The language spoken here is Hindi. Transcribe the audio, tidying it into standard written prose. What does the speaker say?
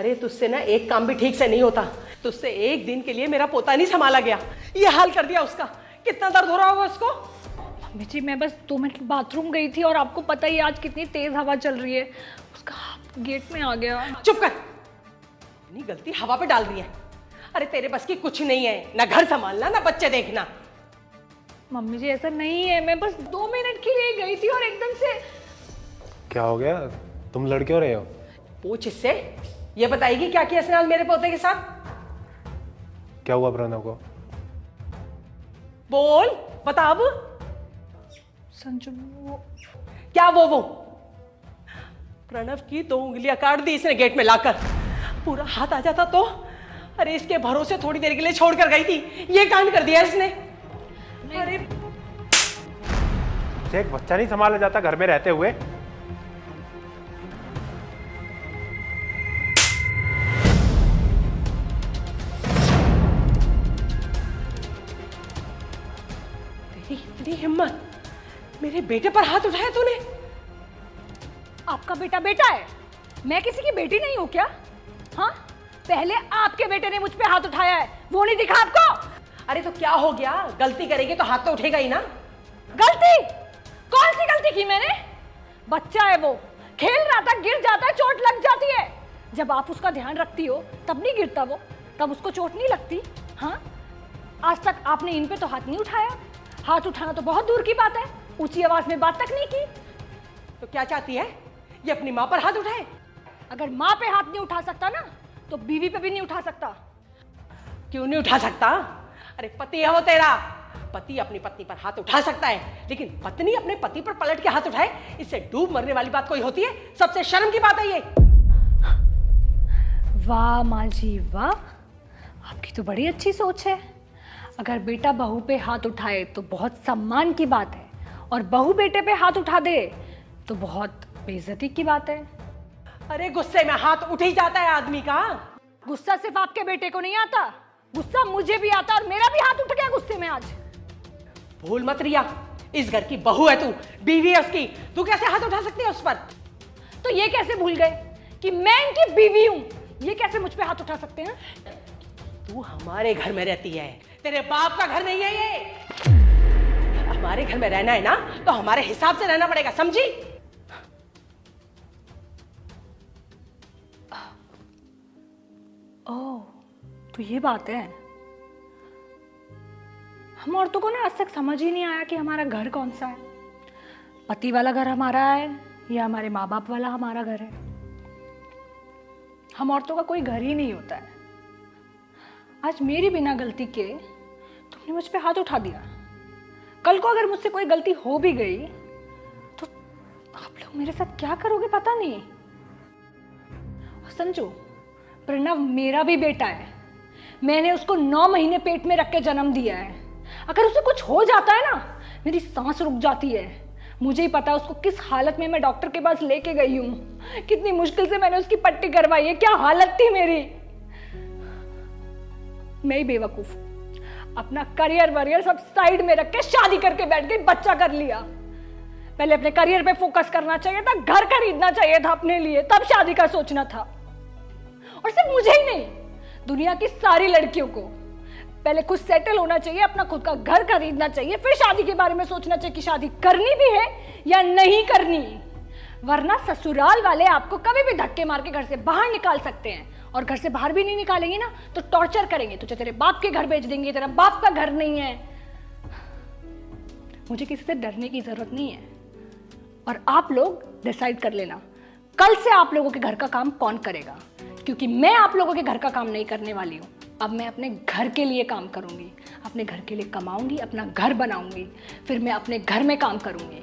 अरे तुझसे ना एक काम भी ठीक से नहीं होता। तुझसे एक दिन के लिए मेरा पोता नहीं संभाला गया, ये हाल कर दिया उसका। कितना दर्द हो रहा होगा उसको। मम्मी जी मैं बस 2 मिनट बाथरूम गई थी और आपको पता ही आज कितनी तेज हवा चल रही है, उसका हाथ गेट में आ गया। चुप कर, अपनी गलती हवा पे डाल रही है। अरे तेरे बस की कुछ नहीं है, ना घर संभालना ना बच्चे देखना। मम्मी जी ऐसा नहीं है, मैं बस 2 मिनट के लिए गई थी और एकदम से। क्या हो गया, तुम लड़ क्यों रहे हो? पूछ इससे, ये बताएगी क्या किया इसने आज मेरे पोते के साथ। क्या हुआ प्रणव को? बोल बता अब। संजू क्या वो प्रणव की 2 उंगलियां काट दी इसने गेट में लाकर। पूरा हाथ आ जाता तो। अरे इसके भरोसे थोड़ी देर के लिए छोड़कर गई थी, ये कांड कर दिया इसने। अरे एक बच्चा नहीं संभाला जाता घर में रहते हुए? तेरी इतनी हिम्मत, मेरे बेटे पर हाथ उठाया तूने। आपका बेटा बेटा है, मैं किसी की बेटी नहीं हूं क्या? हाँ, पहले आपके बेटे ने मुझ पे हाथ उठाया है, वो नहीं दिखा आपको? अरे तो क्या हो गया, गलती करेगी तो हाथ तो उठेगा ही ना। गलती? कौन सी गलती की मैंने? बच्चा है वो, खेल रहा था, गिर जाता है, चोट लग जाती है। जब आप उसका ध्यान रखती हो तब नहीं गिरता वो, तब उसको चोट नहीं लगती। हाँ, आज तक आपने इन पे तो हाथ नहीं उठाया। हाथ उठाना तो बहुत दूर की बात है, ऊंची आवाज में बात तक नहीं की। तो क्या चाहती है, ये अपनी माँ पर हाथ उठाए? अगर माँ पे हाथ नहीं उठा सकता ना, तो बीवी पे भी नहीं उठा सकता। क्यों नहीं उठा सकता? अरे पति है वो तेरा, पति अपनी पत्नी पर हाथ उठा सकता है, लेकिन पत्नी अपने पति पर पलट के हाथ उठाए, इससे डूब मरने वाली बात कोई होती है? सबसे शर्म की बात है ये। वाह माँ जी वाह, आपकी तो बड़ी अच्छी सोच है। अगर बेटा बहू पे हाथ उठाए तो बहुत सम्मान की बात है, और बहू बेटे पे हाथ उठा दे तो बहुत बेइज्जती की बात है। अरे गुस्से में हाथ उठ ही जाता है आदमी का। गुस्सा सिर्फ आपके बेटे को नहीं आता, गुस्सा मुझे भी आता, और मेरा भी हाथ उठ गया गुस्से में आज। भूल मत रिया, इस घर की बहू है तू, बीवी है उसकी, तू कैसे हाथ उठा सकती है उस पर? तो ये कैसे भूल गए कि मैं इनकी बीवी हूं? ये कैसे मुझ पे हाथ उठा सकते हैं? तू हमारे घर में रहती है, तेरे बाप का घर नहीं है ये। हमारे घर में रहना है ना, तो हमारे हिसाब से रहना पड़ेगा, समझी? ओह, तो ये बात है। हम औरतों को ना आज तक समझ ही नहीं आया कि हमारा घर कौन सा है। पति वाला घर हमारा है या हमारे माँ बाप वाला हमारा घर है। हम औरतों का कोई घर ही नहीं होता है। आज मेरी बिना गलती के तुमने मुझ पे हाथ उठा दिया। कल को अगर मुझसे कोई गलती हो भी गई तो आप लोग मेरे साथ क्या करोगे पता नहीं। और संजू, प्रणव मेरा भी बेटा है, मैंने उसको 9 महीने पेट में रख के जन्म दिया है। अगर उसे कुछ हो जाता है ना, मेरी सांस रुक जाती है। मुझे ही पता है उसको किस हालत में मैं डॉक्टर के पास लेके गई हूँ, कितनी मुश्किल से मैंने उसकी पट्टी करवाई है, क्या हालत थी मेरी। मैं ही बेवकूफ, अपना करियर वरियर सब साइड में रख के शादी करके बैठ गई, बच्चा कर लिया। पहले अपने करियर पे फोकस करना चाहिए था, घर खरीदना चाहिए था अपने लिए, तब शादी का सोचना था। और सिर्फ मुझे ही नहीं, दुनिया की सारी लड़कियों को पहले खुद सेटल होना चाहिए, अपना खुद का घर खरीदना चाहिए, फिर शादी के बारे में सोचना चाहिए कि शादी करनी भी है या नहीं करनी। वरना ससुराल वाले आपको कभी भी धक्के मार के घर से बाहर निकाल सकते हैं, और घर से बाहर भी नहीं निकालेंगे ना तो टॉर्चर करेंगे, तुझे तेरे बाप के घर भेज देंगे, तेरा बाप का घर नहीं है। मुझे किसी से डरने की जरूरत नहीं है। और आप लोग डिसाइड कर लेना कल से आप लोगों के घर का काम कौन करेगा, क्योंकि मैं आप लोगों के घर का काम नहीं करने वाली हूँ। अब मैं अपने घर के लिए काम करूंगी, अपने घर के लिए कमाऊंगी, अपना घर बनाऊंगी, फिर मैं अपने घर में काम करूंगी।